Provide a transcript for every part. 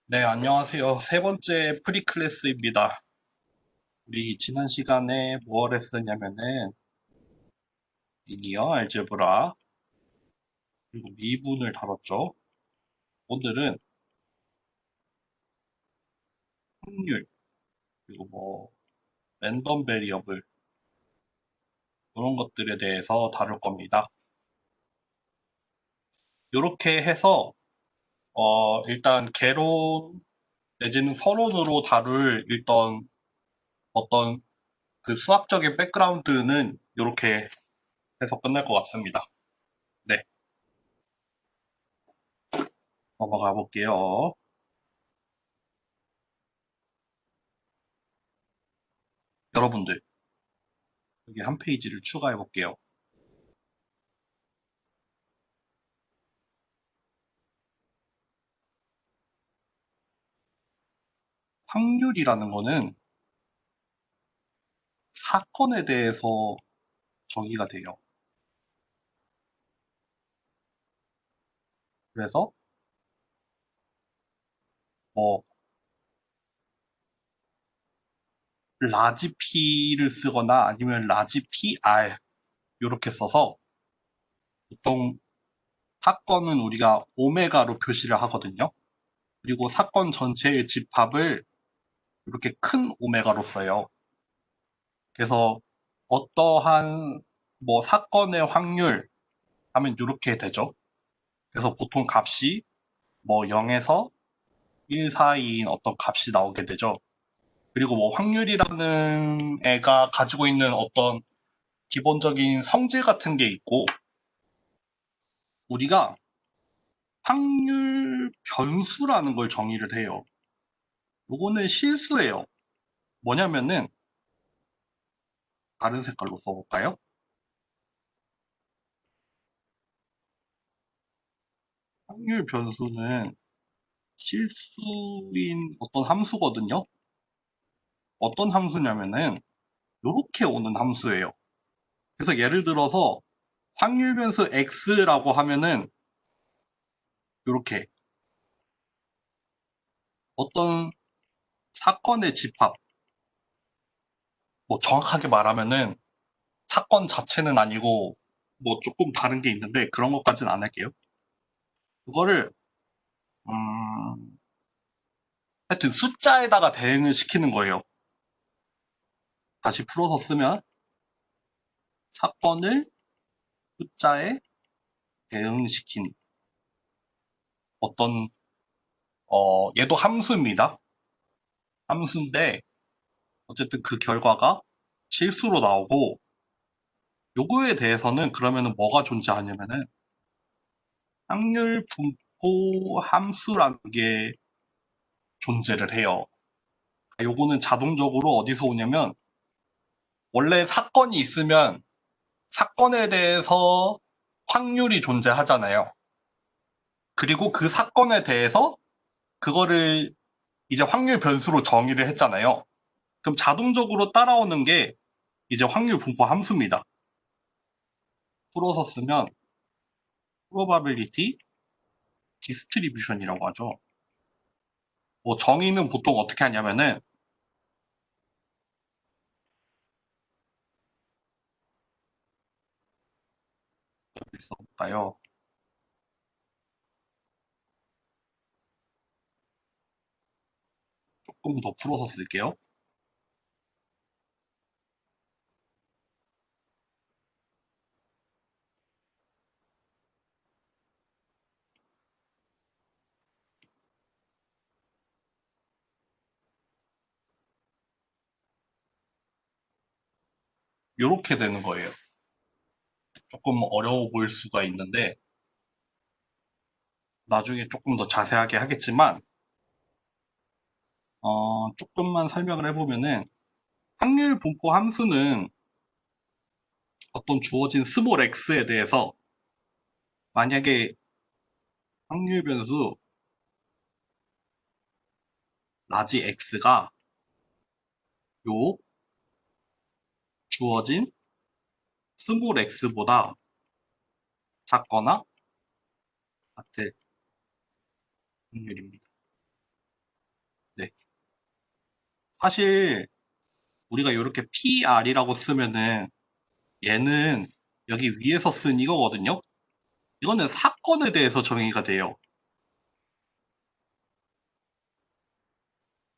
네, 안녕하세요. 세 번째 프리클래스입니다. 우리 지난 시간에 뭘 했었냐면은 리니어 알제브라 그리고 미분을 다뤘죠. 오늘은 확률 그리고 랜덤 베리어블 이런 것들에 대해서 다룰 겁니다. 이렇게 해서 일단 개론 내지는 서론으로 다룰 일단 어떤 그 수학적인 백그라운드는 이렇게 해서 끝날 것 같습니다. 네, 넘어가 볼게요. 여러분들 여기 한 페이지를 추가해 볼게요. 확률이라는 거는 사건에 대해서 정의가 돼요. 그래서 뭐 라지 P를 쓰거나 아니면 라지 PR 이렇게 써서 보통 사건은 우리가 오메가로 표시를 하거든요. 그리고 사건 전체의 집합을 이렇게 큰 오메가로 써요. 그래서 어떠한 사건의 확률 하면 이렇게 되죠. 그래서 보통 값이 0에서 1 사이인 어떤 값이 나오게 되죠. 그리고 확률이라는 애가 가지고 있는 어떤 기본적인 성질 같은 게 있고, 우리가 확률 변수라는 걸 정의를 해요. 요거는 실수예요. 뭐냐면은, 다른 색깔로 써볼까요? 확률 변수는 실수인 어떤 함수거든요. 어떤 함수냐면은, 요렇게 오는 함수예요. 그래서 예를 들어서, 확률 변수 x라고 하면은, 요렇게 어떤 사건의 집합, 정확하게 말하면은 사건 자체는 아니고 조금 다른 게 있는데 그런 것까지는 안 할게요. 그거를 하여튼 숫자에다가 대응을 시키는 거예요. 다시 풀어서 쓰면 사건을 숫자에 대응시킨 어떤 얘도 함수입니다. 함수인데 어쨌든 그 결과가 실수로 나오고 요거에 대해서는 그러면은 뭐가 존재하냐면은 확률 분포 함수라는 게 존재를 해요. 요거는 자동적으로 어디서 오냐면 원래 사건이 있으면 사건에 대해서 확률이 존재하잖아요. 그리고 그 사건에 대해서 그거를 이제 확률 변수로 정의를 했잖아요. 그럼 자동적으로 따라오는 게 이제 확률 분포 함수입니다. 풀어서 쓰면 probability distribution이라고 하죠. 정의는 보통 어떻게 하냐면은 여기 써볼까요? 조금 더 풀어서 쓸게요. 이렇게 되는 거예요. 조금 어려워 보일 수가 있는데 나중에 조금 더 자세하게 하겠지만 조금만 설명을 해보면은 확률 분포 함수는 어떤 주어진 스몰 x에 대해서 만약에 확률 변수 라지 x가 요 주어진 스몰 x보다 작거나 같을 확률입니다. 사실 우리가 이렇게 PR이라고 쓰면은 얘는 여기 위에서 쓴 이거거든요. 이거는 사건에 대해서 정의가 돼요.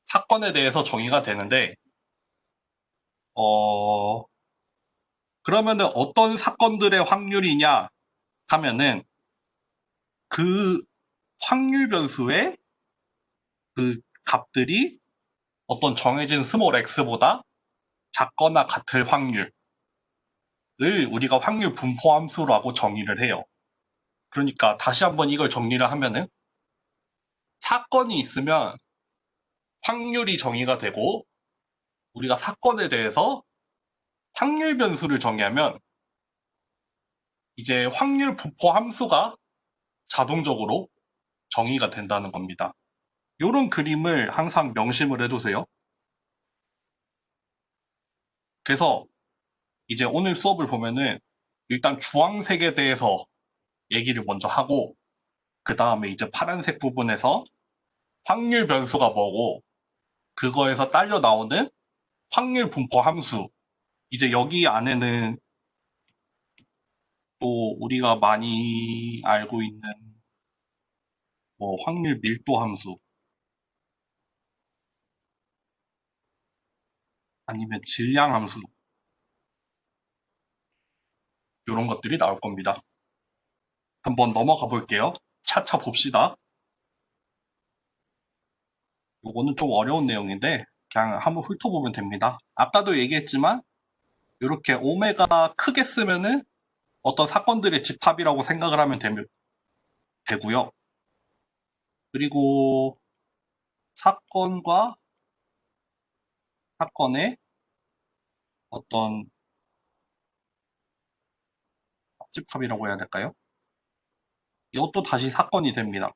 사건에 대해서 정의가 되는데, 어, 그러면은 어떤 사건들의 확률이냐 하면은 그 확률 변수의 그 값들이 어떤 정해진 스몰 x보다 작거나 같을 확률을 우리가 확률 분포 함수라고 정의를 해요. 그러니까 다시 한번 이걸 정리를 하면은 사건이 있으면 확률이 정의가 되고 우리가 사건에 대해서 확률 변수를 정의하면 이제 확률 분포 함수가 자동적으로 정의가 된다는 겁니다. 이런 그림을 항상 명심을 해두세요. 그래서 이제 오늘 수업을 보면은 일단 주황색에 대해서 얘기를 먼저 하고 그 다음에 이제 파란색 부분에서 확률 변수가 뭐고 그거에서 딸려 나오는 확률 분포 함수 이제 여기 안에는 또 우리가 많이 알고 있는 뭐 확률 밀도 함수 아니면 질량 함수 이런 것들이 나올 겁니다. 한번 넘어가 볼게요. 차차 봅시다. 요거는 좀 어려운 내용인데 그냥 한번 훑어보면 됩니다. 아까도 얘기했지만 이렇게 오메가 크게 쓰면은 어떤 사건들의 집합이라고 생각을 하면 되고요. 그리고 사건과 사건의 어떤 집합이라고 해야 될까요? 이것도 다시 사건이 됩니다.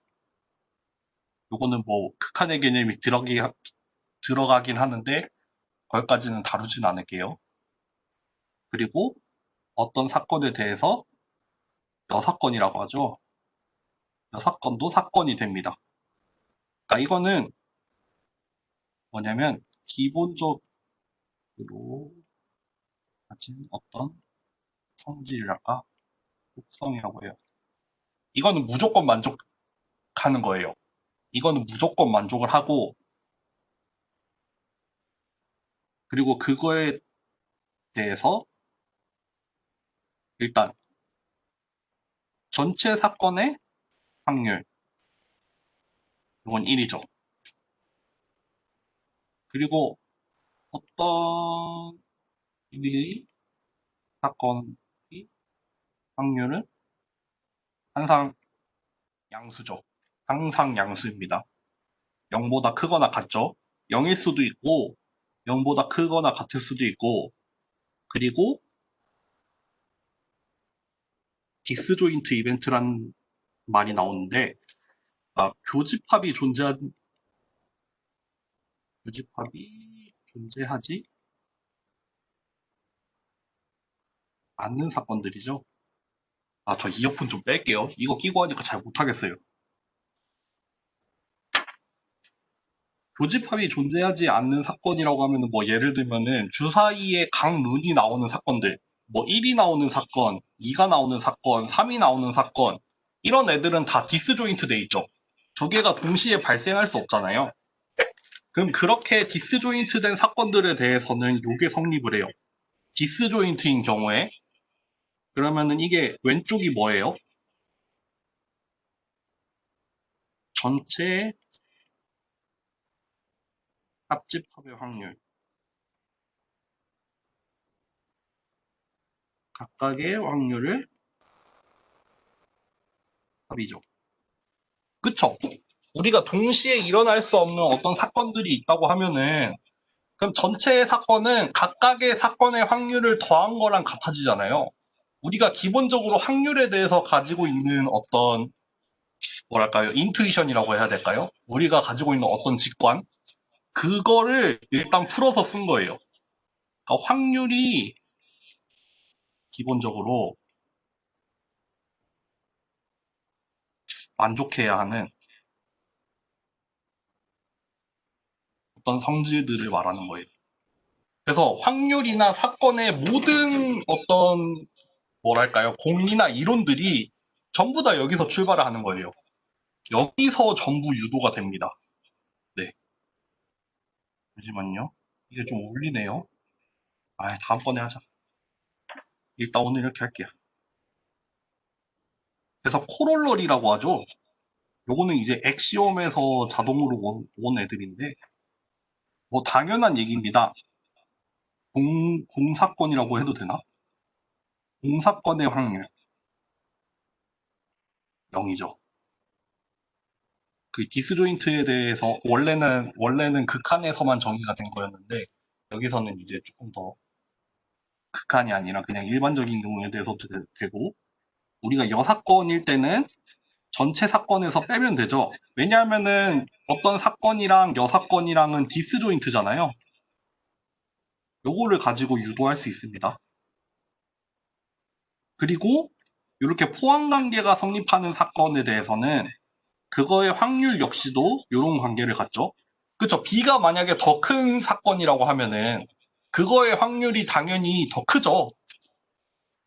요거는 뭐 극한의 개념이 들어가긴 하는데 거기까지는 다루진 않을게요. 그리고 어떤 사건에 대해서 여사건이라고 하죠. 여사건도 사건이 됩니다. 그러니까 이거는 뭐냐면 기본적으로 가진 어떤 성질이랄까 속성이라고 해요. 이거는 무조건 만족하는 거예요. 이거는 무조건 만족을 하고 그리고 그거에 대해서 일단 전체 사건의 확률 이건 1이죠. 그리고 어떤 일이 사건의 확률은 항상 양수죠. 항상 양수입니다. 0보다 크거나 같죠. 0일 수도 있고 0보다 크거나 같을 수도 있고 그리고 디스조인트 이벤트란 말이 나오는데 교집합이 존재하지 않는 사건들이죠. 저 이어폰 좀 뺄게요. 이거 끼고 하니까 잘 못하겠어요. 교집합이 존재하지 않는 사건이라고 하면은 뭐 예를 들면은 주사위에 각 룬이 나오는 사건들, 뭐 1이 나오는 사건, 2가 나오는 사건, 3이 나오는 사건, 이런 애들은 다 디스조인트 돼 있죠. 두 개가 동시에 발생할 수 없잖아요. 그럼 그렇게 디스조인트 된 사건들에 대해서는 요게 성립을 해요. 디스조인트인 경우에 그러면은 이게 왼쪽이 뭐예요? 전체 합집합의 확률, 각각의 확률을 합이죠. 그쵸? 우리가 동시에 일어날 수 없는 어떤 사건들이 있다고 하면은 그럼 전체의 사건은 각각의 사건의 확률을 더한 거랑 같아지잖아요. 우리가 기본적으로 확률에 대해서 가지고 있는 어떤 뭐랄까요? 인투이션이라고 해야 될까요? 우리가 가지고 있는 어떤 직관 그거를 일단 풀어서 쓴 거예요. 그러니까 확률이 기본적으로 만족해야 하는 어떤 성질들을 말하는 거예요. 그래서 확률이나 사건의 모든 어떤 뭐랄까요 공리나 이론들이 전부 다 여기서 출발을 하는 거예요. 여기서 전부 유도가 됩니다. 네. 잠시만요. 이게 좀 울리네요. 다음번에 하자. 일단 오늘 이렇게 할게요. 그래서 코롤러리라고 하죠. 요거는 이제 엑시옴에서 자동으로 온 애들인데 뭐 당연한 얘기입니다. 공사건이라고 해도 되나? 공사건의 확률 0이죠. 그 디스조인트에 대해서 원래는 극한에서만 정의가 된 거였는데 여기서는 이제 조금 더 극한이 아니라 그냥 일반적인 경우에 대해서도 되고 우리가 여사건일 때는 전체 사건에서 빼면 되죠. 왜냐하면은 어떤 사건이랑 여사건이랑은 디스조인트잖아요. 요거를 가지고 유도할 수 있습니다. 그리고 이렇게 포항관계가 성립하는 사건에 대해서는 그거의 확률 역시도 이런 관계를 갖죠. 그쵸. B가 만약에 더 큰 사건이라고 하면은 그거의 확률이 당연히 더 크죠.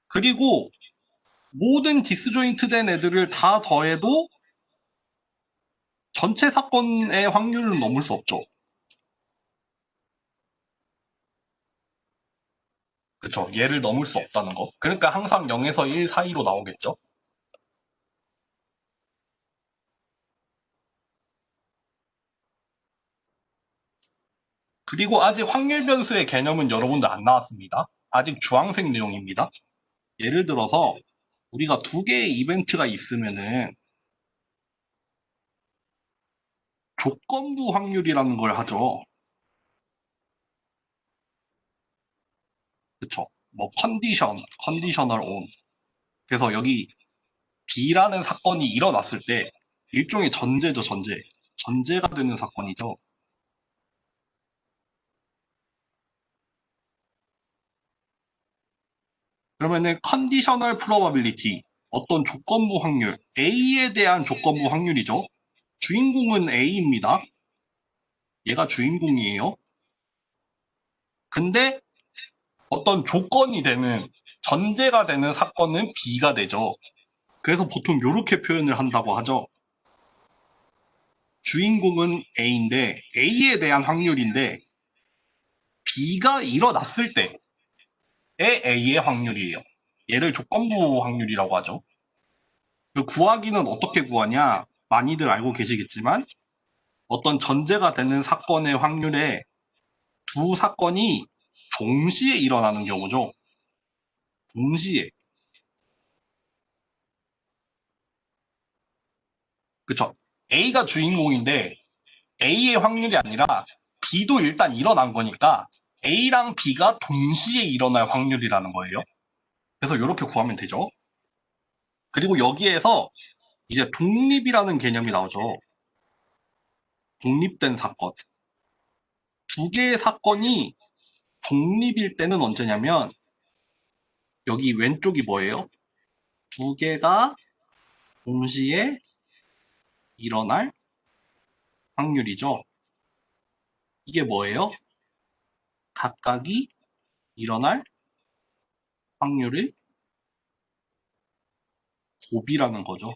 그리고 모든 디스조인트 된 애들을 다 더해도 전체 사건의 확률은 넘을 수 없죠. 그쵸. 얘를 넘을 수 없다는 거. 그러니까 항상 0에서 1 사이로 나오겠죠. 그리고 아직 확률 변수의 개념은 여러분들 안 나왔습니다. 아직 주황색 내용입니다. 예를 들어서 우리가 두 개의 이벤트가 있으면은 조건부 확률이라는 걸 하죠. 그쵸? 뭐 컨디셔널 온. 그래서 여기 B라는 사건이 일어났을 때 일종의 전제죠, 전제. 전제가 되는 사건이죠. 그러면은 컨디셔널 프로바빌리티 어떤 조건부 확률 A에 대한 조건부 확률이죠. 주인공은 A입니다. 얘가 주인공이에요. 근데 어떤 조건이 되는 전제가 되는 사건은 B가 되죠. 그래서 보통 이렇게 표현을 한다고 하죠. 주인공은 A인데 A에 대한 확률인데 B가 일어났을 때의 A의 확률이에요. 얘를 조건부 확률이라고 하죠. 그 구하기는 어떻게 구하냐? 많이들 알고 계시겠지만 어떤 전제가 되는 사건의 확률에 두 사건이 동시에 일어나는 경우죠. 동시에. 그쵸? A가 주인공인데 A의 확률이 아니라 B도 일단 일어난 거니까 A랑 B가 동시에 일어날 확률이라는 거예요. 그래서 이렇게 구하면 되죠. 그리고 여기에서 이제 독립이라는 개념이 나오죠. 독립된 사건. 두 개의 사건이 독립일 때는 언제냐면 여기 왼쪽이 뭐예요? 두 개가 동시에 일어날 확률이죠. 이게 뭐예요? 각각이 일어날 확률을 곱이라는 거죠.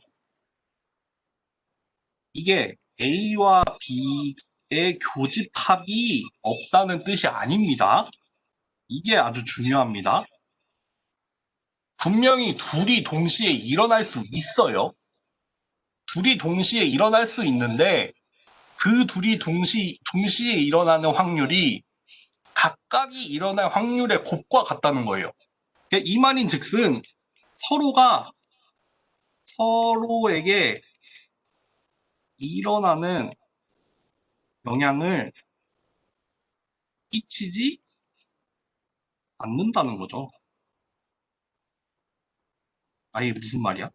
이게 A와 B의 교집합이 없다는 뜻이 아닙니다. 이게 아주 중요합니다. 분명히 둘이 동시에 일어날 수 있어요. 둘이 동시에 일어날 수 있는데 그 둘이 동시에 일어나는 확률이 각각이 일어날 확률의 곱과 같다는 거예요. 이 말인 즉슨 서로가 서로에게 일어나는 영향을 끼치지 않는다는 거죠. 이게 무슨 말이야?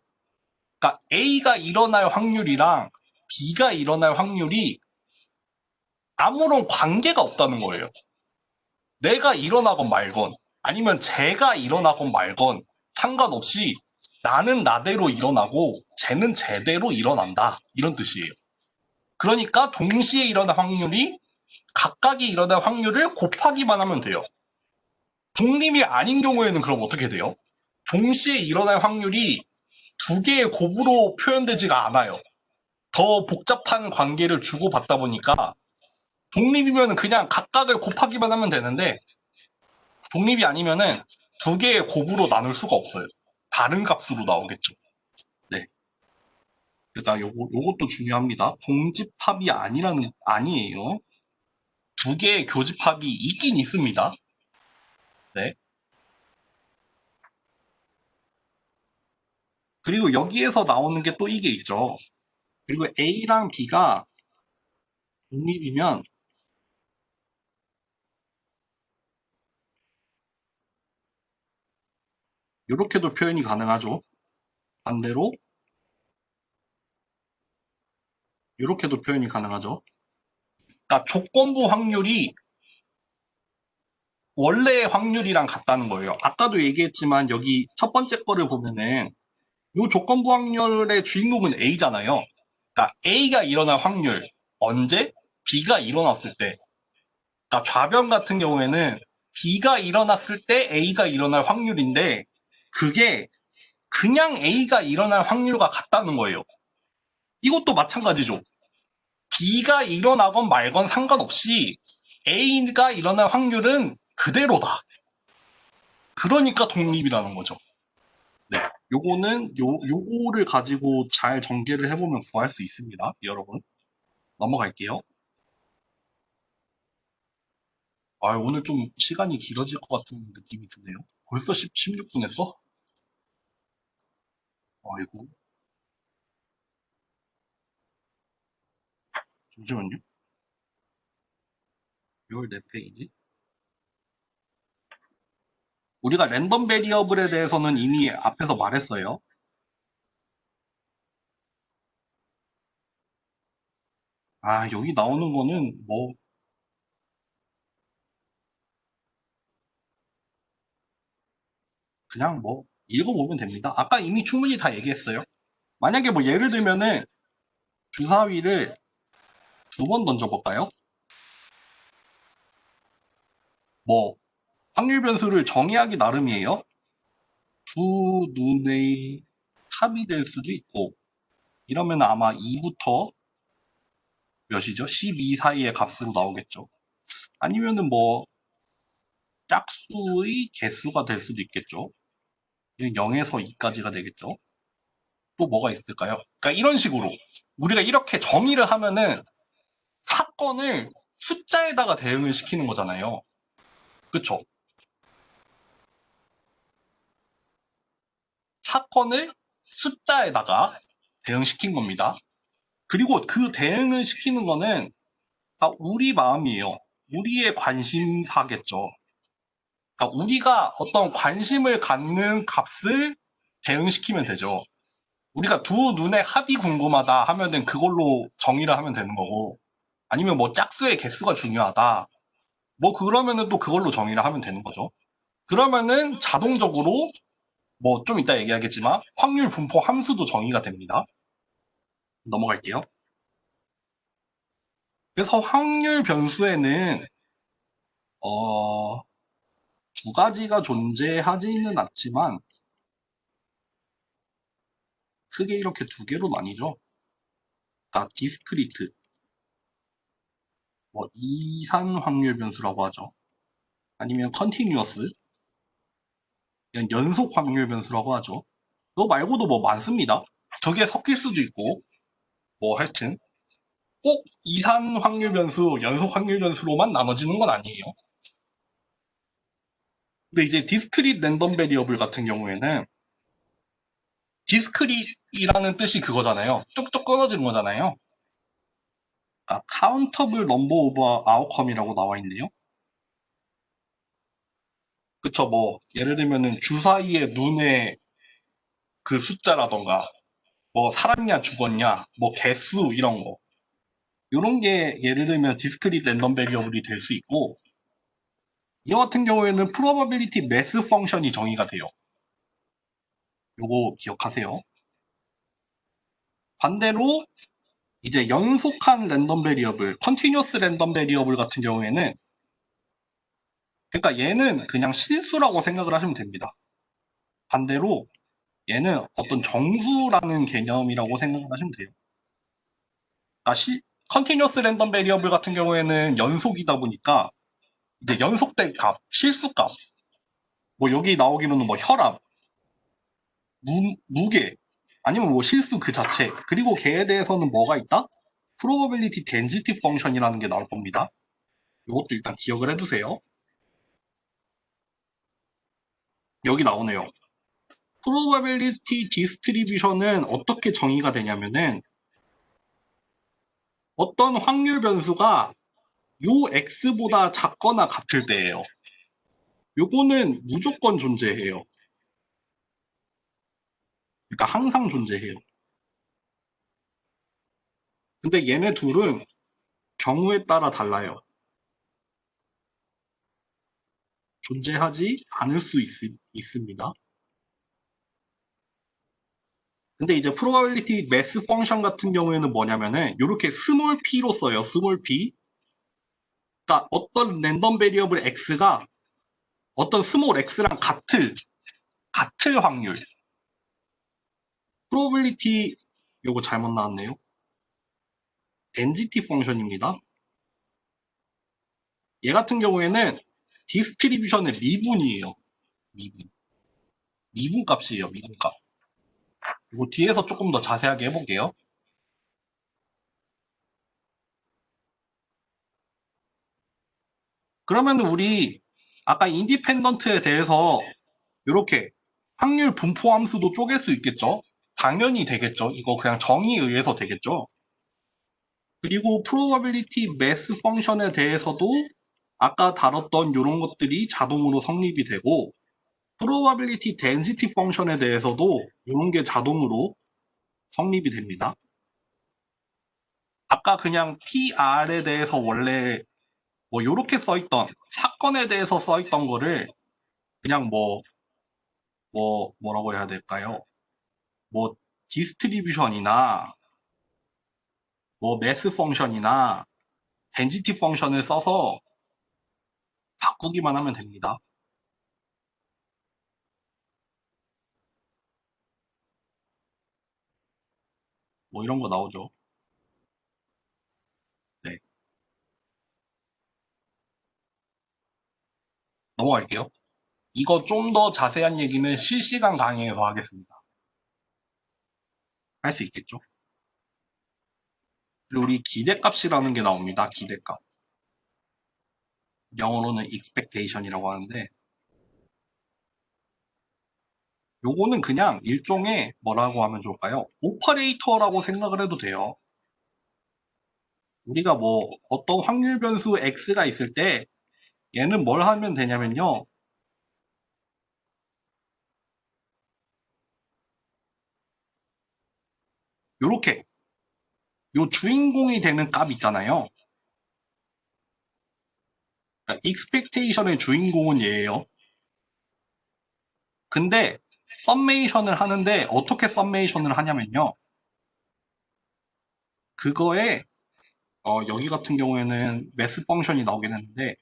그러니까 A가 일어날 확률이랑 B가 일어날 확률이 아무런 관계가 없다는 거예요. 내가 일어나건 말건 아니면 쟤가 일어나건 말건 상관없이 나는 나대로 일어나고 쟤는 쟤대로 일어난다. 이런 뜻이에요. 그러니까 동시에 일어날 확률이 각각이 일어날 확률을 곱하기만 하면 돼요. 독립이 아닌 경우에는 그럼 어떻게 돼요? 동시에 일어날 확률이 두 개의 곱으로 표현되지가 않아요. 더 복잡한 관계를 주고받다 보니까 독립이면 그냥 각각을 곱하기만 하면 되는데 독립이 아니면은 두 개의 곱으로 나눌 수가 없어요. 다른 값으로 나오겠죠. 네. 그러니까 요것도 중요합니다. 동집합이 아니에요. 두 개의 교집합이 있긴 있습니다. 네. 그리고 여기에서 나오는 게 또 이게 있죠. 그리고 A랑 B가 독립이면 이렇게도 표현이 가능하죠. 반대로 이렇게도 표현이 가능하죠. 그러니까 조건부 확률이 원래의 확률이랑 같다는 거예요. 아까도 얘기했지만 여기 첫 번째 거를 보면은 이 조건부 확률의 주인공은 A잖아요. 그러니까 A가 일어날 확률 언제? B가 일어났을 때. 그러니까 좌변 같은 경우에는 B가 일어났을 때 A가 일어날 확률인데 그게 그냥 A가 일어날 확률과 같다는 거예요. 이것도 마찬가지죠. B가 일어나건 말건 상관없이 A가 일어날 확률은 그대로다. 그러니까 독립이라는 거죠. 네. 요거를 가지고 잘 전개를 해보면 구할 수 있습니다. 여러분. 넘어갈게요. 오늘 좀 시간이 길어질 것 같은 느낌이 드네요. 벌써 16분 했어? 아이고. 잠시만요. 14페이지. 우리가 랜덤 베리어블에 대해서는 이미 앞에서 말했어요. 여기 나오는 거는 뭐 그냥 뭐 읽어보면 됩니다. 아까 이미 충분히 다 얘기했어요. 만약에 뭐 예를 들면은 주사위를 두 번 던져볼까요? 뭐 확률 변수를 정의하기 나름이에요. 두 눈의 합이 될 수도 있고 이러면 아마 2부터 몇이죠? 12 사이의 값으로 나오겠죠. 아니면은 뭐 짝수의 개수가 될 수도 있겠죠. 0에서 2까지가 되겠죠. 또 뭐가 있을까요? 그러니까 이런 식으로 우리가 이렇게 정의를 하면은 사건을 숫자에다가 대응을 시키는 거잖아요. 그쵸? 사건을 숫자에다가 대응시킨 겁니다. 그리고 그 대응을 시키는 거는 다 우리 마음이에요. 우리의 관심사겠죠. 그러니까 우리가 어떤 관심을 갖는 값을 대응시키면 되죠. 우리가 두 눈의 합이 궁금하다 하면은 그걸로 정의를 하면 되는 거고, 아니면 뭐 짝수의 개수가 중요하다. 뭐 그러면은 또 그걸로 정의를 하면 되는 거죠. 그러면은 자동적으로 뭐 좀 이따 얘기하겠지만 확률 분포 함수도 정의가 됩니다. 넘어갈게요. 그래서 확률 변수에는 두 가지가 존재하지는 않지만 크게 이렇게 두 개로 나뉘죠. 그러니까 디스크리트, 뭐 이산 확률 변수라고 하죠. 아니면 컨티뉴어스, 연속 확률 변수라고 하죠. 그거 말고도 뭐 많습니다. 두 개 섞일 수도 있고, 뭐 하여튼 꼭 이산 확률 변수, 연속 확률 변수로만 나눠지는 건 아니에요. 근데 이제 디스크릿 랜덤 베리어블 같은 경우에는 디스크릿이라는 뜻이 그거잖아요. 뚝뚝 끊어지는 거잖아요. 카운터블 넘버 오브 아웃컴이라고 나와 있네요. 그쵸, 뭐 예를 들면은 주사위의 눈의 그 숫자라던가 뭐 살았냐 죽었냐 뭐 개수 이런 거 이런 게 예를 들면 디스크릿 랜덤 베리어블이 될 수 있고 이와 같은 경우에는 프로바빌리티 매스 펑션이 정의가 돼요. 요거 기억하세요. 반대로 이제 연속한 랜덤 베리어블, 컨티뉴어스 랜덤 베리어블 같은 경우에는 그러니까 얘는 그냥 실수라고 생각을 하시면 됩니다. 반대로 얘는 어떤 정수라는 개념이라고 생각을 하시면 돼요. 컨티뉴어스 랜덤 베리어블 같은 경우에는 연속이다 보니까 이제 연속된 값, 실수값, 뭐 여기 나오기로는 뭐 혈압, 무게, 아니면 뭐 실수 그 자체, 그리고 걔에 대해서는 뭐가 있다? probability density function이라는 게 나올 겁니다. 이것도 일단 기억을 해두세요. 여기 나오네요. probability distribution은 어떻게 정의가 되냐면은 어떤 확률 변수가 요 x보다 작거나 같을 때예요. 요거는 무조건 존재해요. 그러니까 항상 존재해요. 근데 얘네 둘은 경우에 따라 달라요. 존재하지 않을 수 있습니다. 근데 이제 probability mass function 같은 경우에는 뭐냐면은 이렇게 스몰 p로 써요. 스몰 p. 그러니까 어떤 랜덤 베리어블 x가 어떤 스몰 x랑 같을 확률. probability 요거 잘못 나왔네요. density 펑션입니다. 얘 같은 경우에는 디스트리뷰션의 미분이에요. 미분. 미분 값이에요. 미분 값. 이거 뒤에서 조금 더 자세하게 해볼게요. 그러면 우리 아까 인디펜던트에 대해서 이렇게 확률 분포 함수도 쪼갤 수 있겠죠? 당연히 되겠죠. 이거 그냥 정의에 의해서 되겠죠. 그리고 probability mass 펑션에 대해서도 아까 다뤘던 이런 것들이 자동으로 성립이 되고 probability density 펑션에 대해서도 이런 게 자동으로 성립이 됩니다. 아까 그냥 PR에 대해서 원래 뭐 이렇게 써있던 사건에 대해서 써있던 거를 그냥 뭐라고 해야 될까요? 뭐 디스트리뷰션이나 뭐 매스 펑션이나 덴시티 펑션을 써서 바꾸기만 하면 됩니다. 뭐 이런 거 나오죠. 네. 넘어갈게요. 이거 좀 더 자세한 얘기는 실시간 강의에서 하겠습니다. 할 수 있겠죠? 그리고 우리 기대값이라는 게 나옵니다. 기대값. 영어로는 expectation이라고 하는데 요거는 그냥 일종의 뭐라고 하면 좋을까요? 오퍼레이터라고 생각을 해도 돼요. 우리가 뭐 어떤 확률 변수 x가 있을 때 얘는 뭘 하면 되냐면요. 요렇게 요 주인공이 되는 값 있잖아요. 그러니까 expectation의 주인공은 얘예요. 근데 썸메이션을 하는데 어떻게 썸메이션을 하냐면요. 그거에 여기 같은 경우에는 매스 펑션이 나오긴 했는데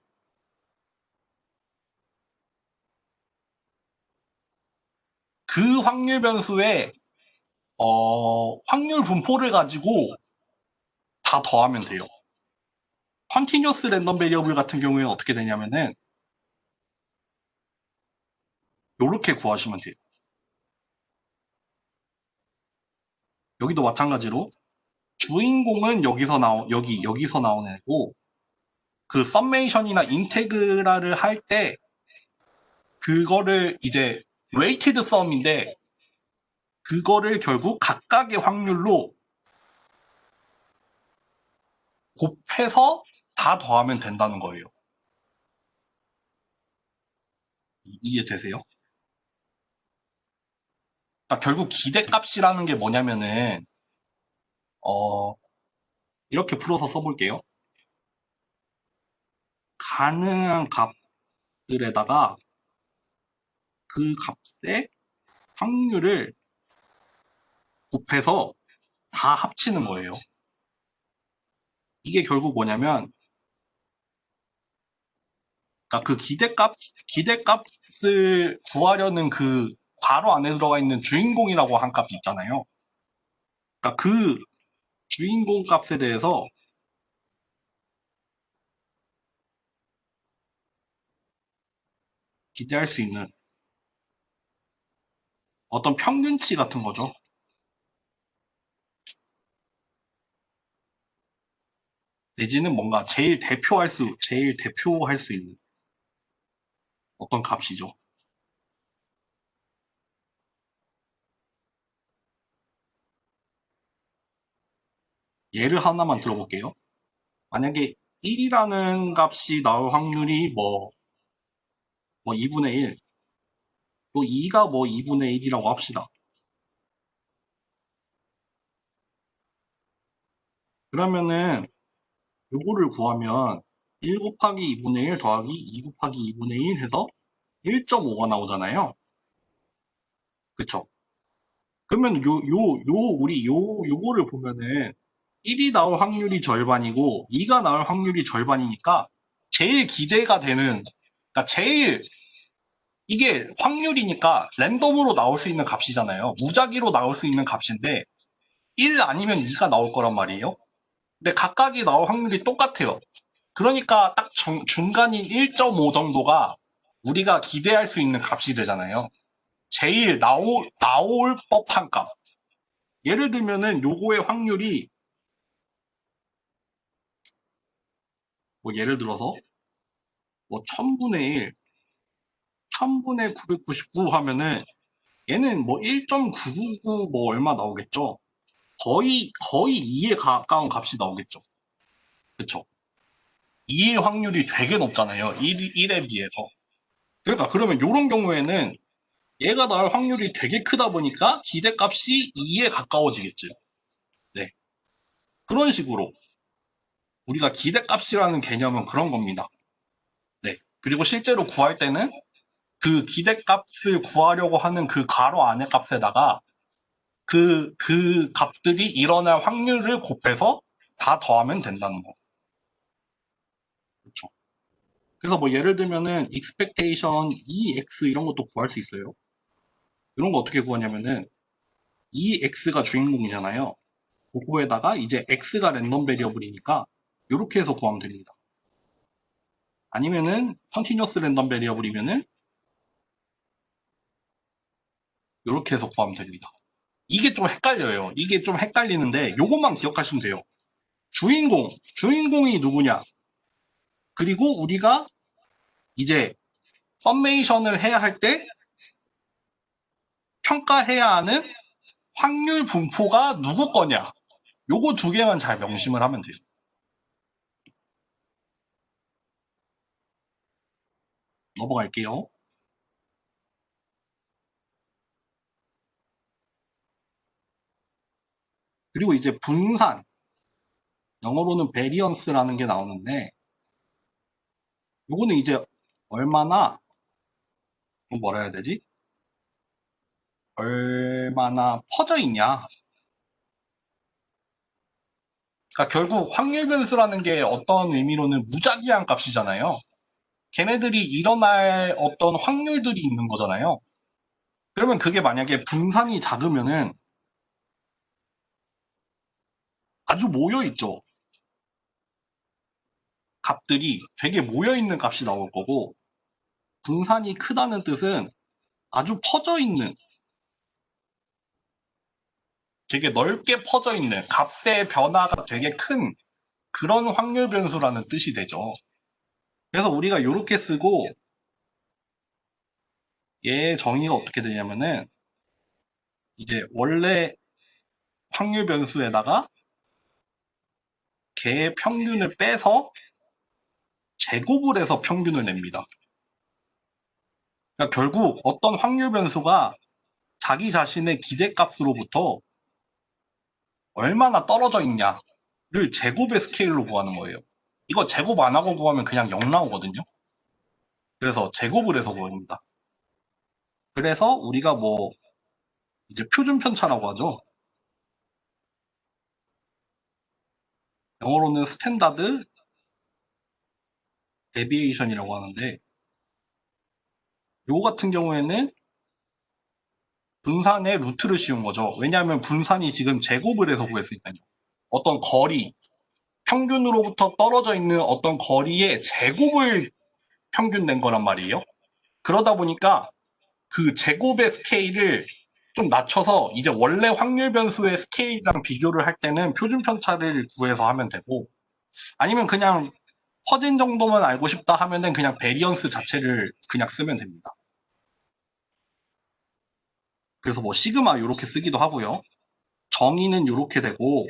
그 확률 변수의 확률 분포를 가지고 다 더하면 돼요. 컨티뉴어스 랜덤 베리어블 같은 경우에는 어떻게 되냐면은 이렇게 구하시면 돼요. 여기도 마찬가지로 주인공은 여기서 나오는 애고 그 썸메이션이나 인테그랄을 할 때 그거를 이제 웨이티드 썸인데 그거를 결국 각각의 확률로 곱해서 다 더하면 된다는 거예요. 이해되세요? 그러니까 결국 기대값이라는 게 뭐냐면은 어, 이렇게 풀어서 써볼게요. 가능한 값들에다가 그 값의 확률을 곱해서 다 합치는 거예요. 이게 결국 뭐냐면, 그러니까 그 기대값을 구하려는 그 괄호 안에 들어가 있는 주인공이라고 한 값이 있잖아요. 그러니까 그 주인공 값에 대해서 기대할 수 있는 어떤 평균치 같은 거죠. 내지는 뭔가 제일 대표할 수 있는 어떤 값이죠. 예를 하나만 들어볼게요. 만약에 1이라는 값이 나올 확률이 뭐 2분의 1, 또 2가 뭐 2분의 1이라고 합시다. 그러면은 요거를 구하면 1 곱하기 2분의 1 더하기 2 곱하기 2분의 1 해서 1.5가 나오잖아요. 그쵸? 그러면 요거를 보면은 1이 나올 확률이 절반이고 2가 나올 확률이 절반이니까 제일 기대가 되는, 그러니까 제일 이게 확률이니까 랜덤으로 나올 수 있는 값이잖아요. 무작위로 나올 수 있는 값인데 1 아니면 2가 나올 거란 말이에요. 근데 각각이 나올 확률이 똑같아요. 그러니까 딱 중간인 1.5 정도가 우리가 기대할 수 있는 값이 되잖아요. 제일 나올 법한 값. 예를 들면은 요거의 확률이 뭐 예를 들어서 뭐 1000분의 1, 1000분의 999 하면은 얘는 뭐 1.999 뭐 얼마 나오겠죠? 거의 2에 가까운 값이 나오겠죠. 그쵸? 2의 확률이 되게 높잖아요. 1에 비해서. 그러니까 그러면 이런 경우에는 얘가 나올 확률이 되게 크다 보니까 기대값이 2에 가까워지겠죠. 네. 그런 식으로 우리가 기대값이라는 개념은 그런 겁니다. 네. 그리고 실제로 구할 때는 그 기대값을 구하려고 하는 그 괄호 안의 값에다가 그 값들이 일어날 확률을 곱해서 다 더하면 된다는 거. 그렇죠. 그래서 뭐 예를 들면은 expectation EX 이런 것도 구할 수 있어요. 이런 거 어떻게 구하냐면은 EX가 주인공이잖아요. 그거에다가 이제 X가 랜덤 베리어블이니까 이렇게 해서 구하면 됩니다. 아니면은 컨티뉴어스 랜덤 베리어블이면은 이렇게 해서 구하면 됩니다. 이게 좀 헷갈려요. 이게 좀 헷갈리는데 요것만 기억하시면 돼요. 주인공이 누구냐? 그리고 우리가 이제 썸메이션을 해야 할 때 평가해야 하는 확률 분포가 누구 거냐? 요거 두 개만 잘 명심을 하면 돼요. 넘어갈게요. 그리고 이제 분산, 영어로는 베리언스라는 게 나오는데 요거는 이제 얼마나 뭐라 해야 되지? 얼마나 퍼져 있냐? 그러니까 결국 확률 변수라는 게 어떤 의미로는 무작위한 값이잖아요. 걔네들이 일어날 어떤 확률들이 있는 거잖아요. 그러면 그게 만약에 분산이 작으면은 아주 모여 있죠. 값들이 되게 모여 있는 값이 나올 거고, 분산이 크다는 뜻은 아주 퍼져 있는, 되게 넓게 퍼져 있는 값의 변화가 되게 큰 그런 확률 변수라는 뜻이 되죠. 그래서 우리가 이렇게 쓰고 얘 정의가 어떻게 되냐면은 이제 원래 확률 변수에다가 걔의 평균을 빼서 제곱을 해서 평균을 냅니다. 그러니까 결국 어떤 확률 변수가 자기 자신의 기대값으로부터 얼마나 떨어져 있냐를 제곱의 스케일로 구하는 거예요. 이거 제곱 안 하고 구하면 그냥 0 나오거든요. 그래서 제곱을 해서 구합니다. 그래서 우리가 뭐 이제 표준 편차라고 하죠. 영어로는 스탠다드 데비에이션이라고 하는데, 요 같은 경우에는 분산의 루트를 씌운 거죠. 왜냐하면 분산이 지금 제곱을 해서 구했으니까요. 어떤 거리, 평균으로부터 떨어져 있는 어떤 거리의 제곱을 평균 낸 거란 말이에요. 그러다 보니까 그 제곱의 스케일을 좀 낮춰서 이제 원래 확률 변수의 스케일이랑 비교를 할 때는 표준 편차를 구해서 하면 되고, 아니면 그냥 퍼진 정도만 알고 싶다 하면은 그냥 베리언스 자체를 그냥 쓰면 됩니다. 그래서 뭐 시그마 이렇게 쓰기도 하고요. 정의는 이렇게 되고,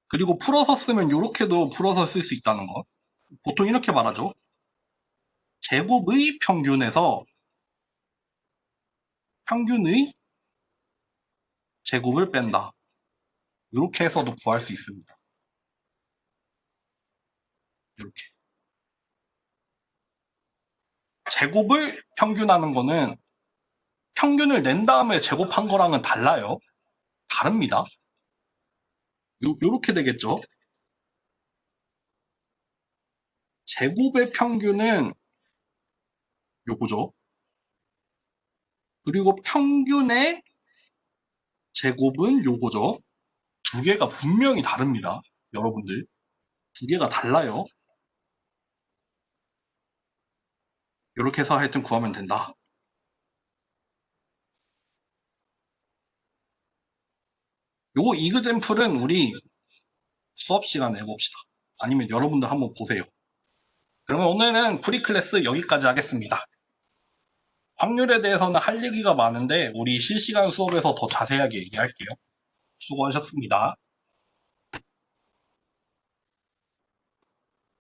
그리고 풀어서 쓰면 이렇게도 풀어서 쓸 수 있다는 거. 보통 이렇게 말하죠. 제곱의 평균에서 평균의 제곱을 뺀다. 이렇게 해서도 구할 수 있습니다. 이렇게. 제곱을 평균하는 거는 평균을 낸 다음에 제곱한 거랑은 달라요. 다릅니다. 요렇게 되겠죠. 제곱의 평균은 요거죠. 그리고 평균의 제곱은 요거죠. 두 개가 분명히 다릅니다. 여러분들. 두 개가 달라요. 이렇게 해서 하여튼 구하면 된다. 요거 이그젠플은 우리 수업 시간에 해봅시다. 아니면 여러분들 한번 보세요. 그러면 오늘은 프리클래스 여기까지 하겠습니다. 확률에 대해서는 할 얘기가 많은데 우리 실시간 수업에서 더 자세하게 얘기할게요. 수고하셨습니다.